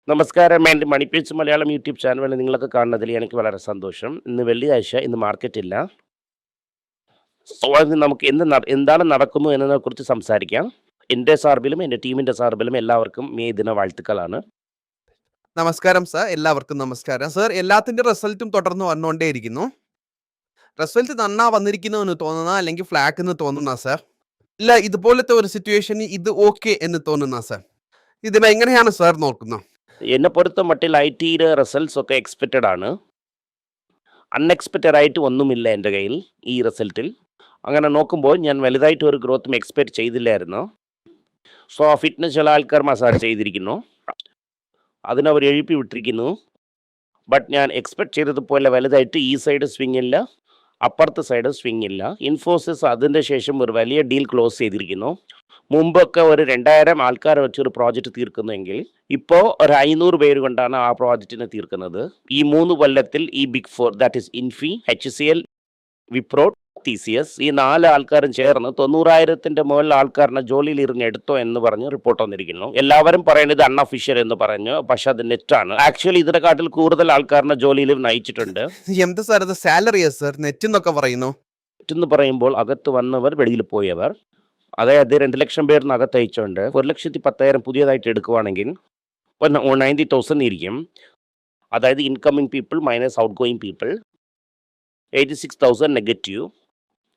നമസ്കാരം. എൻ്റെ മണിപ്പേച്ച് Malayalam YouTube channel നിങ്ങളൊക്കെ കാണുന്നതിൽ എനിക്ക് വളരെ സന്തോഷം. ഇന്ന് വെള്ളിയാഴ്ച, ഇന്ന് മാർക്കറ്റില്ല. സോ അത് നമുക്ക് എന്താണ് നടക്കുന്നു എന്നതിനെക്കുറിച്ച് സംസാരിക്കാം. എൻ്റെ സാർബിലും എൻ്റെ ടീമിൻ്റെ സാർബിലും എല്ലാവർക്കും മെയ് ദിന വാഴ്ത്തുക്കളാണ്. നമസ്കാരം സർ, എല്ലാവർക്കും നമസ്കാരം. സർ, എല്ലാത്തിന്റെ റിസൾട്ടും തുടർന്ന് വന്നുകൊണ്ടേയിരിക്കുന്നു. റിസൾട്ട് നന്നാ വന്നിരിക്കുന്നു എന്ന് തോന്നുന്ന അല്ലെങ്കിൽ ഫ്ലാറ്റ് എന്ന് തോന്നുന്ന സർ? ഇല്ല, ഇതുപോലത്തെ ഒരു സിറ്റുവേഷന് ഇത് ഓക്കെ എന്ന് തോന്നുന്ന സർ? ഇതിനെ എങ്ങനെയാണ് സർ നോക്കുന്നത്? എന്നെ പൊറുത്ത മട്ടിൽ ഐ.ടിയുടെ റിസൾട്ട്സ് ഒക്കെ എക്സ്പെക്റ്റഡ് ആണ്. അൺഎക്സ്പെക്റ്റഡ് ആയിട്ട് ഒന്നുമില്ല എൻ്റെ കയ്യിൽ ഈ റിസൾട്ടിൽ. അങ്ങനെ നോക്കുമ്പോൾ ഞാൻ വലുതായിട്ട് ഒരു ഗ്രോത്തും എക്സ്പെക്റ്റ് ചെയ്തില്ലായിരുന്നു. സോ ഫിറ്റ്നസ് ചില ആൾക്കാർ മസാജ് ചെയ്തിരിക്കുന്നു, അതിനവർ എഴുപ്പി വിട്ടിരിക്കുന്നു. ബട്ട് ഞാൻ എക്സ്പെക്ട് ചെയ്തതുപോലെ വലുതായിട്ട് ഈ സൈഡ് സ്വിങ് ഇല്ല, അപ്പുറത്തെ സൈഡ് സ്വിങ് ഇല്ല. ഇൻഫോസിസ് അതിൻ്റെ ശേഷം ഒരു വലിയ ഡീൽ ക്ലോസ് ചെയ്തിരിക്കുന്നു. മുമ്പൊക്കെ ഒരു 2000 ആൾക്കാരെ വെച്ചൊരു പ്രോജക്റ്റ് തീർക്കുന്നെങ്കിൽ ഇപ്പോൾ ഒരു 500 പേര് കൊണ്ടാണ് ആ പ്രോജക്റ്റിനെ തീർക്കുന്നത്. ഈ 3 കൊല്ലത്തിൽ ഈ big 4, that is Infy, HCL, Wipro, TCS, ഈ 4 ആൾക്കാരും ചേർന്ന് 90,000 മുകളിൽ ആൾക്കാരനെ ജോലിയിൽ ഇരുന്ന് എടുത്തോ എന്ന് പറഞ്ഞ് റിപ്പോർട്ട് വന്നിരിക്കുന്നു. എല്ലാവരും പറയുന്നത് അൺഒഫീഷ്യൽ എന്ന് പറഞ്ഞു, പക്ഷെ അത് നെറ്റാണ്. ആക്ച്വലി ഇതിനെക്കാട്ടിൽ കൂടുതൽ ആൾക്കാരനെ ജോലിയിൽ നയിച്ചിട്ടുണ്ട്. എന്ത് സർ അത്? സാലറിയാ സർ? നെറ്റ് എന്നൊക്കെ പറയുന്നു. എന്ന് പറയുമ്പോൾ അകത്ത് വന്നവർ, വെളിയിൽ പോയവർ, അതായത് 2 ലക്ഷം പേരിന് അകത്ത് അയച്ചുകൊണ്ട് 1,10,000 പുതിയതായിട്ട് എടുക്കുവാണെങ്കിൽ 90,000 ഇരിക്കും. അതായത് incoming people minus out going people 86,000 negative.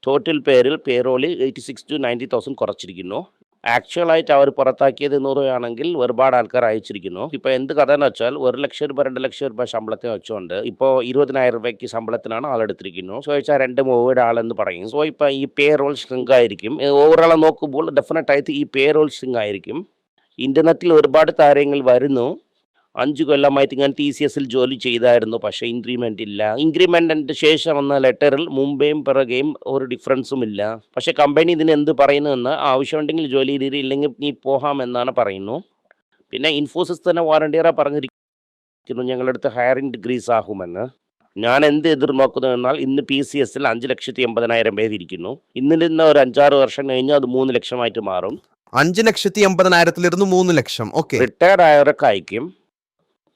Total പേരിൽ പേറോളി 86 to 90,000 കുറച്ചിരിക്കുന്നു. ആക്ച്വലായിട്ട് അവർ പുറത്താക്കിയത് 100 ആണെങ്കിൽ ഒരുപാട് ആൾക്കാർ അയച്ചിരിക്കുന്നു. ഇപ്പോൾ എന്ത് കഥ എന്ന് വെച്ചാൽ 1 ലക്ഷം രൂപ 2 ലക്ഷം രൂപ ശമ്പളത്തിന് വെച്ചുകൊണ്ട് ഇപ്പോൾ 20,000 രൂപയ്ക്ക് ശമ്പളത്തിനാണ് ആളെടുത്തിരിക്കുന്നു. സോ വെച്ചാൽ 2-3 ആളെന്ന് പറയും. സോ ഇപ്പോൾ ഈ പേ റോൾ സ്ട്രിങ് ആയിരിക്കും. ഓവറോളെ നോക്കുമ്പോൾ ഡെഫിനറ്റായിട്ട് ഈ പേ റോൾ സ്ട്രിങ് ആയിരിക്കും. ഇൻ്റർനെറ്റിൽ ഒരുപാട് താരങ്ങൾ വരുന്നു. 5 കൊല്ലമായിട്ട് ഞാൻ TCSൽ ജോലി ചെയ്തായിരുന്നു, പക്ഷേ ഇൻക്രിമെൻ്റ് ഇല്ല. ഇൻക്രിമെൻറ്റിൻ്റെ ശേഷം വന്ന ലെറ്ററിൽ മുമ്പേയും പിറകെയും ഒരു ഡിഫറൻസും ഇല്ല. പക്ഷേ കമ്പനി ഇതിന് എന്ത് പറയുന്നതെന്ന്, ആവശ്യമുണ്ടെങ്കിൽ ജോലി ഇല്ലെങ്കിൽ നീ പോകാമെന്നാണ് പറയുന്നു. പിന്നെ ഇൻഫോസിസ് തന്നെ വാറണ്ടിയറാ പറഞ്ഞിരിക്കുന്നു ഞങ്ങളുടെ അടുത്ത് ഹയറിംഗ് ഡിഗ്രീസ് ആകുമെന്ന്. ഞാൻ എന്ത് എതിർനോക്കുന്നു എന്നാൽ ഇന്ന് PCSൽ 5,80,000 പേരിരിക്കുന്നു. ഇന്നിൽ നിന്ന് ഒരു 5-6 വർഷം കഴിഞ്ഞ് അത് 3 ലക്ഷമായിട്ട് മാറും. 5,80,000 3 ലക്ഷം. ഓക്കെ. റിട്ടയർഡ് ആയവരൊക്കെ അയക്കും,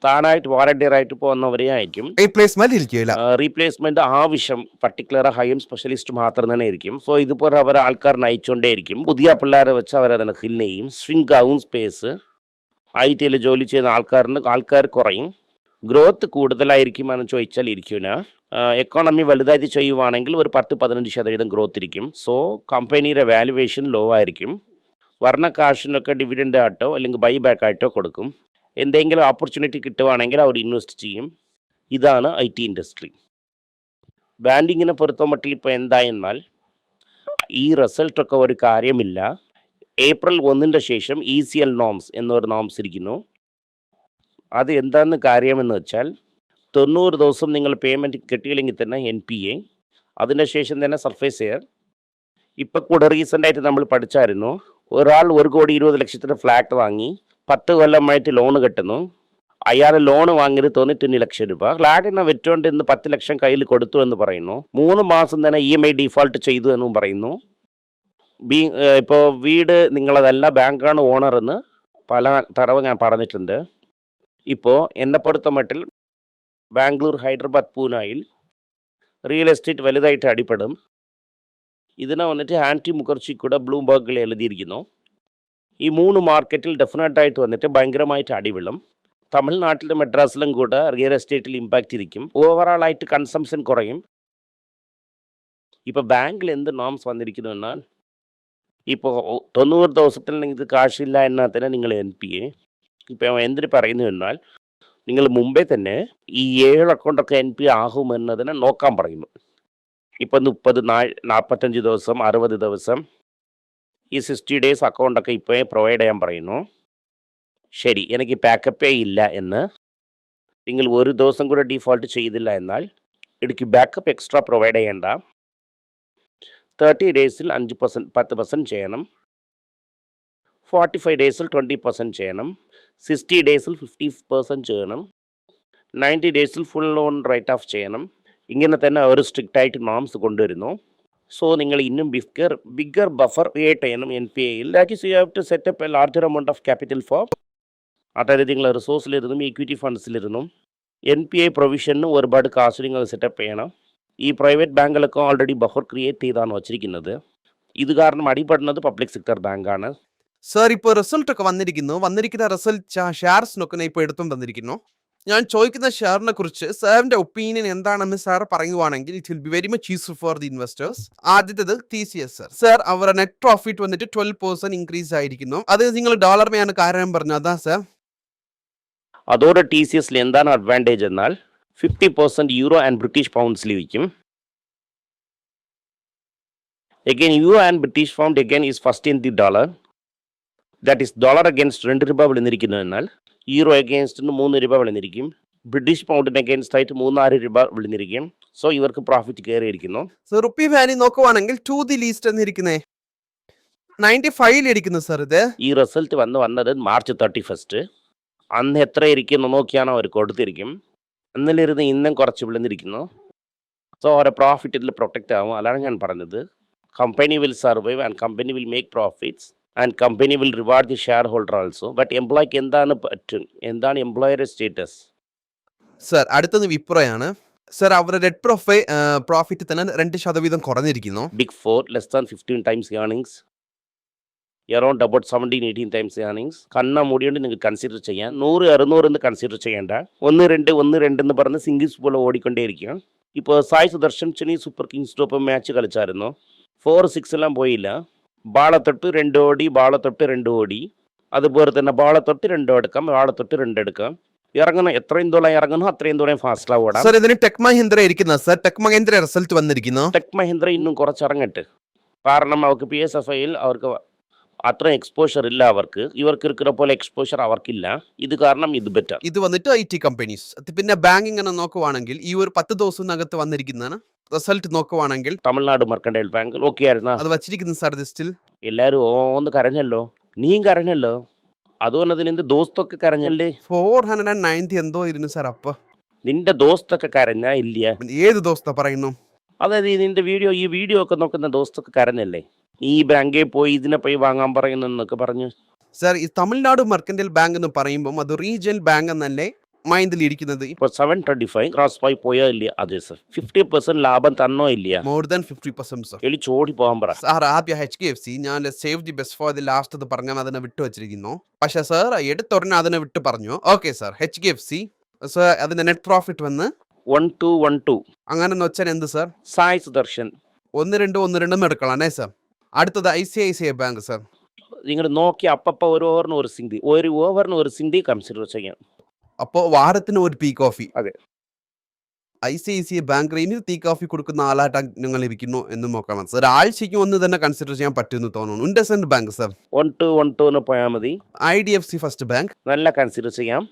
താനായിട്ട് വാറണ്ടിയറായിട്ട് പോകുന്നവരെ അയക്കും. റീപ്ലേസ്മെന്റ് ഇരിക്കില്ല. റീപ്ലേസ്മെന്റ് ആവശ്യം പർട്ടിക്കുലർ ഹൈം സ്പെഷ്യലിസ്റ്റ് മാത്രം തന്നെ ആയിരിക്കും. സോ ഇതുപോലെ അവർ ആൾക്കാർ നയിച്ചുകൊണ്ടേയിരിക്കും. പുതിയ പിള്ളേരെ വെച്ച് അവരതിനെ ഫിൽ ചെയ്യും. സ്വിങ് ആവും സ്പേസ്. IT ജോലി ചെയ്യുന്ന ആൾക്കാർ കുറയും. ഗ്രോത്ത് കൂടുതലായിരിക്കും എന്ന് ചോദിച്ചാൽ ഇരിക്കില്ല. എക്കോണമി വലുതായിട്ട് ചെയ്യുവാണെങ്കിൽ ഒരു 10-15% ഗ്രോത്ത് ഇരിക്കും. സോ കമ്പനിയുടെ വാല്യുവേഷൻ ലോ ആയിരിക്കും. വർണ്ണ കാശിനൊക്കെ ഡിവിഡൻഡ് ആയിട്ടോ അല്ലെങ്കിൽ ബൈ ബാക്ക് ആയിട്ടോ കൊടുക്കും. എന്തെങ്കിലും ഓപ്പർച്യൂണിറ്റി കിട്ടുവാണെങ്കിൽ അവർ ഇൻവെസ്റ്റ് ചെയ്യും. ഇതാണ് IT ഇൻഡസ്ട്രി. ബാങ്കിങ്ങിനെ പൊറുത്തമട്ടിൽ ഇപ്പോൾ എന്തായെന്നാൽ ഈ റിസൾട്ടൊക്കെ ഒരു കാര്യമില്ല. April 1 ശേഷം ECL നോംസ് എന്നൊരു നോംസ് ഇരിക്കുന്നു. അത് എന്താണെന്ന് കാര്യമെന്ന് വെച്ചാൽ 90 ദിവസം നിങ്ങൾ പേയ്മെൻറ്റ് കിട്ടിയില്ലെങ്കിൽ തന്നെ NPA, അതിന് ശേഷം തന്നെ സർഫേസ് എയർ. ഇപ്പം കൂടെ റീസെൻ്റായിട്ട് നമ്മൾ പഠിച്ചായിരുന്നു, ഒരാൾ 1,20,00,000 ഫ്ലാറ്റ് വാങ്ങി 10 കൊല്ലമായിട്ട് ലോണ് കെട്ടുന്നു. അയാൾ ലോൺ വാങ്ങിയത് 91 ലക്ഷം രൂപ. ഫ്ലാറ്റിനെ വെറ്റുകൊണ്ട് ഇന്ന് 10 ലക്ഷം കയ്യിൽ കൊടുത്തു എന്ന് പറയുന്നു. 3 മാസം തന്നെ EMI ഡിഫോൾട്ട് ചെയ്തു എന്നും പറയുന്നു. ഇപ്പോൾ വീട് നിങ്ങളതല്ല, ബാങ്കാണ് ഓണർ എന്ന് പല തടവ് ഞാൻ പറഞ്ഞിട്ടുണ്ട്. ഇപ്പോൾ എന്നെ പൊടുത്ത മട്ടിൽ ബാംഗ്ലൂർ, ഹൈദരാബാദ്, പൂനെയിൽ റിയൽ എസ്റ്റേറ്റ് വലുതായിട്ട് അടിപ്പെടും. ഇതിനെ വന്നിട്ട് ആൻറ്റി മുഖർജി കൂടെ ബ്ലൂംബർഗിൽ എഴുതിയിരിക്കുന്നു. ഈ 3 മാർക്കറ്റിൽ ഡെഫിനറ്റായിട്ട് വന്നിട്ട് ഭയങ്കരമായിട്ട് അടിവിളും. തമിഴ്നാട്ടിലും മെഡ്രാസിലും കൂടെ റിയൽ എസ്റ്റേറ്റിൽ ഇമ്പാക്റ്റ് ഇരിക്കും. ഓവറോളായിട്ട് കൺസംഷൻ കുറയും. ഇപ്പോൾ ബാങ്കിൽ എന്ത് നോംസ് വന്നിരിക്കുന്നു എന്നാൽ, ഇപ്പോൾ 90 ദിവസത്തിൽ നിങ്ങൾക്ക് കാശില്ല എന്നാൽ തന്നെ നിങ്ങൾ NPA. ഇപ്പോൾ എന്തിന് പറയുന്നു എന്നാൽ, നിങ്ങൾ മുമ്പേ തന്നെ ഈ 7 അക്കൗണ്ടൊക്കെ NPA ആകുമെന്നതിനെ നോക്കാൻ പറയുന്നു. ഇപ്പോൾ 30, 45 ദിവസം, 60 ദിവസം, ഈ 60 ഡേയ്സ് അക്കൗണ്ടൊക്കെ ഇപ്പോൾ പ്രൊവൈഡ് ചെയ്യാൻ പറയുന്നു. ശരി, എനിക്ക് ബാക്കപ്പേ ഇല്ല എന്ന് നിങ്ങൾ ഒരു ദിവസം കൂടെ ഡിഫോൾട്ട് ചെയ്തില്ല എന്നാൽ എനിക്ക് ബാക്കപ്പ് എക്സ്ട്രാ പ്രൊവൈഡ് ചെയ്യേണ്ട. 30 ഡേയ്സിൽ 10% ചെയ്യണം, 45 ഡേയ്സിൽ 20% ചെയ്യണം, 60 ഡേയ്സിൽ 50% ചെയ്യണം, 90 ഡേയ്സിൽ ഫുൾ ലോൺ റൈറ്റ് ഓഫ് ചെയ്യണം. ഇങ്ങനെ തന്നെ ഒരു സ്ട്രിക്റ്റ് ആയിട്ട് നോംസ് കൊണ്ടുവരുന്നു. സോ നിങ്ങൾ ഇന്നും ബിഗ്ഗർ ബഫർ ക്രിയേറ്റ് ചെയ്യണം NPAയിൽ. That is you have to set up a larger amount of capital for അതായത് നിങ്ങൾ റിസോഴ്സിലിരുന്നും ഇക്വിറ്റി ഫണ്ട്സിലിരുന്നും NPA പ്രൊവിഷന് ഒരുപാട് കാശ് നിങ്ങൾ സെറ്റപ്പ് ചെയ്യണം. ഈ പ്രൈവറ്റ് ബാങ്കുകളൊക്കെ ഓൾറെഡി ബഫർ ക്രിയേറ്റ് ചെയ്താണ് വച്ചിരിക്കുന്നത്. ഇത് കാരണം അടിപ്പെടുന്നത് പബ്ലിക് സെക്ടർ ബാങ്കാണ്. സർ ഇപ്പോൾ റിസൾട്ട് ഒക്കെ വന്നിരിക്കുന്ന റിസൾട്ട് ഷെയർസിനൊക്കെ ഇപ്പോൾ എടുത്തും തന്നിരിക്കുന്നു. ഞാൻ ചോദിക്കുന്ന ഷെയറിനെ കുറിച്ച് സാറിന്റെ ഒപ്പീനിയൻ എന്താണെന്ന് സാർ പറയുവാണെങ്കിൽ it will be very much useful for the investors. ആദ്യത്തേത് TCS സർ. സർ അവരുടെ നെറ്റ് പ്രോഫിറ്റ് വന്നിട്ട് 12% ഇൻക്രീസ് ആയിരിക്കുന്നു. അത് നിങ്ങൾ ഡോളർ മേയാണ് കാരണം പറഞ്ഞു, അതാ സർ. അതോടെ TCSൽ എന്താണ് അഡ്വാൻറ്റേജ് എന്നാൽ 50% യൂറോ ആൻഡ് ബ്രിട്ടീഷ് പൗണ്ട്സിൽ വിൽക്കും. Again, euro and British pound again is first in the dollar. That is dollar against 2 രൂപ വിളിച്ചിരിക്കുന്നു എന്നാൽ യൂറോ അഗേൻസ്റ്റ് 3 രൂപ വിളിച്ചിരിക്കും. ബ്രിട്ടീഷ് പൗണ്ടിന് അഗേൻസ്റ്റ് ആയിട്ട് 3-6 രൂപ വിളിച്ചിരിക്കും. സോ ഇവർക്ക് പ്രോഫിറ്റ് കയറിയിരിക്കുന്നു. സർ റുപ്പി വാല്യൂ നോക്കുവാണെങ്കിൽ ടു ദി ലീസ്റ്റ് എന്നിരിക്കുന്നേ 95 ഇരിക്കുന്നു സർ. ഇത് ഈ റിസൾട്ട് വന്നത് മാർച്ച് 31. അന്ന് എത്ര ഇരിക്കുന്നു നോക്കിയാണ് അവർ കൊടുത്തിരിക്കും. അന്നിലിരുന്ന് ഇന്നും കുറച്ച് വിളിച്ചിരിക്കുന്നു. സോ അവരുടെ പ്രോഫിറ്റ് ഇതിൽ പ്രൊട്ടക്റ്റ് ആവും. അതാണ് ഞാൻ പറഞ്ഞത്. Company will survive and company will make profits and company will reward the shareholder also. But എംപ്ലോയിക്ക് എന്താണ് പറ്റും, എന്താണ് എംപ്ലോയറുടെ സ്റ്റേറ്റസ്? സർ അടുത്തത് വിപ്രോയാണ്. സർ അവരുടെ നെറ്റ് പ്രോഫിറ്റ് തന്നെ 2% കുറഞ്ഞിരിക്കുന്നു. Big Four less than 15 times earnings, around about 17-18 times earnings. കണ്ണ മൂടിയോണ്ട് നിങ്ങൾക്ക് കൺസിഡർ ചെയ്യാം. 100-600 എന്ന് കൺസിഡർ ചെയ്യേണ്ട. 1-2 എന്ന് പറഞ്ഞ് സിംഗിൾസ് പോലെ ഓടിക്കൊണ്ടേയിരിക്കുക. ഇപ്പോൾ Sai Sudharsan Chennai super kings top match കളിച്ചായിരുന്നു. 4-6 എല്ലാം പോയില്ല. ബാളത്തൊട്ട് 2 ഓടി, ബാളത്തൊട്ട് 2 ഓടി. അതുപോലെ തന്നെ ബാളത്തൊട്ട് 2 എടുക്കാം, ബാളത്തൊട്ട് 2 എടുക്കാം. ഇറങ്ങണം, എത്രയും ദൂരം ഇറങ്ങണോ അത്രയും ദൂരം ഫാസ്റ്റിലാണ് ഓടാം. സർ ഇതിന് ടെക് മഹീന്ദ്ര ഇരിക്കുന്ന സർ. ടെക് മഹീന്ദ്ര റിസൾട്ട് വന്നിരിക്കുന്നു. ടെക് മഹീന്ദ്ര ഇന്നും കുറച്ച് ഇറങ്ങട്ടെ. കാരണം അവർക്ക് PSFIയിൽ അവർക്ക് അത്ര എക്സ്പോഷർ ഇല്ല. ഇവർക്ക് ഇരിക്കുന്ന പോലെ എക്സ്പോഷർ അവർക്കില്ല. ഇത് കാരണം ഇത് ബെറ്റർ. ഇത് വന്നിട്ട് IT കമ്പനീസ്. പിന്നെ ബാങ്കിങ് എന്ന് നോക്കുവാണെങ്കിൽ ഈ ഒരു 10 ദിവസത്തിനകത്ത് വന്നിരിക്കുന്നതാണ് റിസൾട്ട് നോക്കുവാണെങ്കിൽ. തമിഴ്നാട് മെർക്കന്റൈൽ ബാങ്ക് ഓക്കെ ആയിരുന്ന അത് വച്ചിരിക്കുന്നു സാർ. ഇത് സ്റ്റിൽ എല്ലാരും ഒന്ന് കരഞ്ഞല്ലോ, നീയും കരഞ്ഞല്ലോ. അതുകൊണ്ട് നിന്റെ ദോസ്തൊക്കെ കരഞ്ഞല്ലേ. 490 എന്തോ ഇരുന്നു സാർ. അപ്പൊ നിന്റെ ദോസ്തൊക്കെ കരഞ്ഞ ഇല്ല? ഏത് ദോസ്ത പറയുന്നു? അതായത് നിന്റെ ഈ വീഡിയോ ഒക്കെ നോക്കുന്ന ദോസ്തൊക്കെ കരഞ്ഞല്ലേ. ഈ ബാങ്കിൽ പോയി ഇതിനെ പോയി വാങ്ങാൻ പറയുന്നൊക്കെ പറഞ്ഞു. സാർ ഈ തമിഴ്നാട് മെർക്കന്റൈൽ ബാങ്ക് എന്ന് പറയുമ്പോൾ അത് റീജിയണൽ ബാങ്ക് എന്നല്ലേ മൈൻഡിൽ ഇരിക്കുന്നത്. ഇപ്പോൾ 725 ക്രോസ് പോയി പോയോ ഇല്ല? അതെ സർ. 50% ലാഭം തന്നോ ഇല്ല? More than 50% sir. ചോടി പോകാൻ പറ സാർ. ആദ്യം HDFC ഞാൻ save the best for the last എന്ന് പറഞ്ഞാൽ അതിനെ വിട്ടു വെച്ചിരിക്കുന്നു. പക്ഷെ സാർ എടുത്തുടനെ അതിനെ വിട്ട് പറഞ്ഞു. Okay sir. HDFC സാർ അതിന്റെ നെറ്റ് പ്രോഫിറ്റ് വന്ന് 1212 അങ്ങനെ വെച്ചാൽ എന്ത് സാർ? സായ് സുദർശൻ 12 എടുക്കളാണേ സാർ. അടുത്തത് ICICI ബാങ്ക് സാർ. നിങ്ങൾ നോക്കി അപ്പപ്പോ ഒരു ഓവറിന് ഒരു സിന്ധി കൺസിഡർ ചെയ്യാം. അപ്പോൾ വാരത്തിന് ഒരു ടീ കോഫി. അതെ. ICICI ബാങ്ക് റേഞ്ചിൽ ടീ കോഫി കൊടുക്കുന്ന ആളായിട്ട് നിങ്ങൾ ഇരിക്കുന്നു എന്ന് നോക്കാം സാർ. ആഴ്ചയ്ക്ക് ഒന്ന് തന്നെ കൺസിഡർ ചെയ്യാൻ പറ്റുമെന്ന് തോന്നുന്നു. ഇൻഡസ്ഇൻഡ് ബാങ്ക് സാർ 1212 പോയാൽ മതി. IDFC ഫസ്റ്റ് ബാങ്ക് നല്ല കൺസിഡർ ചെയ്യാം.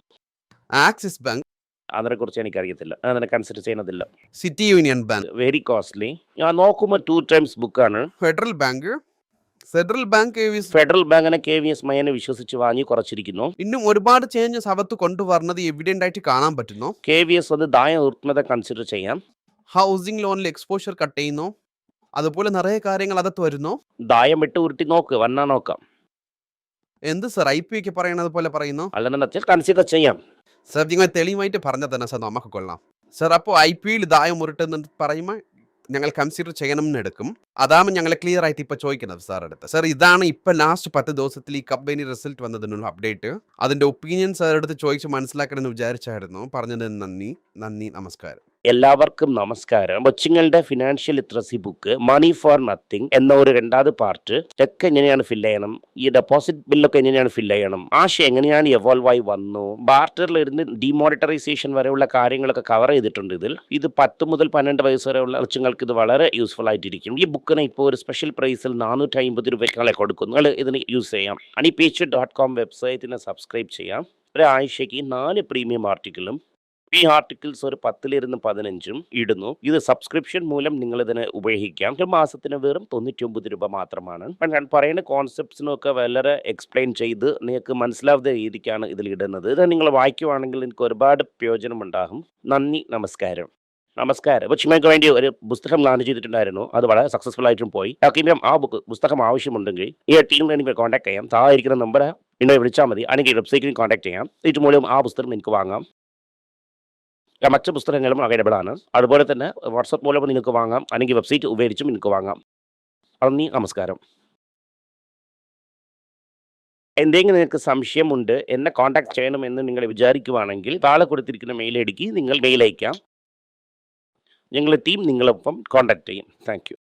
ആക്സിസ് ബാങ്ക് അതിനെ കുറിച്ച് എനിക്കറിയത്തില്ല, അതിനെ കൺസിഡർ ചെയ്യുന്നതില്ല. City union bank very costly. ഞാൻ നോക്കുമ്പോൾ 2 times ബുക്കാണ്. ഫെഡറൽ ബാങ്ക് ഫെഡറൽ ബാങ്കിനെ KVS മയനെ വിശ്വസിച്ച് വാങ്ങി കുറച്ചിരിക്കുന്നു. ഇന്നും ഒരുപാട് ചേഞ്ചസ് അകത്ത് കൊണ്ടുവരുന്നത് എവിഡന്റ് ആയിട്ട് കാണാൻ പറ്റുന്നു. KVS അത് ദായ ഊർജ്ജത കൺസിഡർ ചെയ്യാം. ഹൗസിംഗ് ലോണിൽ എക്സ്പോഷർ കട്ട് ചെയ്യുന്നു. അതുപോലെ നിറയെ കാര്യങ്ങൾ അകത്ത് വരുന്നു. ദായം വിട്ട് ഉരുട്ടി നോക്ക്, വന്നാ നോക്കാം. എന്ത് സർ IPO ഒക്കെ പറയുന്നത് പോലെ പറയുന്നു? അല്ലെന്നുവെച്ചാൽ കൺസിഡർ ചെയ്യാം. സർ നിങ്ങൾ തെളിവായിട്ട് പറഞ്ഞാൽ തന്നെ സാർ നമുക്ക് കൊള്ളാം സർ. അപ്പോൾ IPOയിൽ ദായം ഉരുട്ടെന്ന് പറയുമ്പോൾ ഞങ്ങൾ കൺസിഡർ ചെയ്യണമെന്ന് എടുക്കും. അതാണ് ഞങ്ങൾ ക്ലിയർ ആയിട്ട് ഇപ്പോൾ ചോദിക്കുന്നത് സാർ അടുത്ത്. സാർ ഇതാണ് ഇപ്പം ലാസ്റ്റ് 10 ദിവസത്തിൽ ഈ കമ്പനി റിസൾട്ട് വന്നതിനുള്ള അപ്ഡേറ്റ്. അതിൻ്റെ ഒപ്പീനിയൻ സാർ അടുത്ത് ചോദിച്ച് മനസ്സിലാക്കണമെന്ന് വിചാരിച്ചായിരുന്നു. പറഞ്ഞതിന് നന്ദി, നമസ്കാരം. എല്ലാവർക്കും നമസ്കാരം. കൊച്ചുങ്ങളുടെ financial literacy book money for nothing എന്ന ഒരു 2ാമത് പാർട്ട്. ചെക്ക് എങ്ങനെയാണ് ഫില്ല് ചെയ്യണം, ഈ ഡെപ്പോസിറ്റ് ബില്ലൊക്കെ എങ്ങനെയാണ് ഫില്ല് ചെയ്യണം, ആശയം എങ്ങനെയാണ് എവോൾവ് ആയി വന്നു, ബാർട്ടറിൽ ഇരുന്ന് ഡിമോണിറ്ററൈസേഷൻ വരെയുള്ള കാര്യങ്ങളൊക്കെ കവർ ചെയ്തിട്ടുണ്ട് ഇതിൽ. ഇത് 10 മുതൽ 12 വയസ്സ് വരെയുള്ള കൊച്ചുങ്ങൾക്ക് ഇത് വളരെ യൂസ്ഫുൾ ആയിട്ടിരിക്കും. ഈ ബുക്കിന് ഇപ്പോൾ ഒരു സ്പെഷ്യൽ പ്രൈസിൽ 450 രൂപയ്ക്കാളെ കൊടുക്കും. നിങ്ങൾ ഇതിന് യൂസ് ചെയ്യാം. honeypage.com വെബ്സൈറ്റിനെ സബ്സ്ക്രൈബ് ചെയ്യാം. ഒരാഴ്ചയ്ക്ക് 4 പ്രീമിയം ആർട്ടിക്കിളും ഈ ആർട്ടിക്കിൾസ് ഒരു 10-15 ഇടുന്നു. ഇത് സബ്സ്ക്രിപ്ഷൻ മൂലം നിങ്ങൾ ഇതിനെ ഉപയോഗിക്കാം. ഒരു മാസത്തിന് വെറും 99 രൂപ മാത്രമാണ്. ഞാൻ പറയുന്ന കോൺസെപ്റ്റ്സിനൊക്കെ വളരെ എക്സ്പ്ലെയിൻ ചെയ്ത് നിങ്ങൾക്ക് മനസ്സിലാവുന്ന രീതിക്കാണ് ഇതിൽ ഇടുന്നത്. ഇത് നിങ്ങൾ വായിക്കുവാണെങ്കിൽ എനിക്ക് ഒരുപാട് പ്രയോജനം ഉണ്ടാകും. നന്ദി, നമസ്കാരം. നമസ്കാരം. കൊച്ചുമേക്ക് വേണ്ടി ഒരു പുസ്തകം ലോഞ്ച് ചെയ്തിട്ടുണ്ടായിരുന്നു. അത് വളരെ സക്സസ്ഫുൾ ആയിട്ടും പോയി. ആർക്കെങ്കിലും ആ പുസ്തകം ആവശ്യമുണ്ടെങ്കിൽ ഈ ടീമിനെ എനിക്ക് കോൺടാക്ട് ചെയ്യാം. താഴെ ഇരിക്കുന്ന നമ്പർ എന്നെ വിളിച്ചാൽ മതി. അല്ലെങ്കിൽ വെബ്സൈറ്റിൽ കോൺടാക്ട് ചെയ്യാം. ഇത് മൂലം ആ പുസ്തകം എനിക്ക് വാങ്ങാം. മറ്റ് പുസ്തകങ്ങളും അവൈലബിൾ ആണ്. അതുപോലെ തന്നെ വാട്സപ്പ് മൂലം നിങ്ങൾക്ക് വാങ്ങാം. അല്ലെങ്കിൽ വെബ്സൈറ്റ് ഉപയോഗിച്ചും നിങ്ങൾക്ക് വാങ്ങാം. നന്ദി, നമസ്കാരം. എന്തെങ്കിലും നിങ്ങൾക്ക് സംശയമുണ്ട്, എന്നെ കോൺടാക്ട് ചെയ്യണമെന്ന് നിങ്ങൾ വിചാരിക്കുകയാണെങ്കിൽ താഴെ കൊടുത്തിരിക്കുന്ന മെയിൽ ഐഡിക്ക് നിങ്ങൾ മെയിൽ അയക്കാം. ഞങ്ങളുടെ ടീം നിങ്ങളൊപ്പം കോൺടാക്ട് ചെയ്യും. Thank you.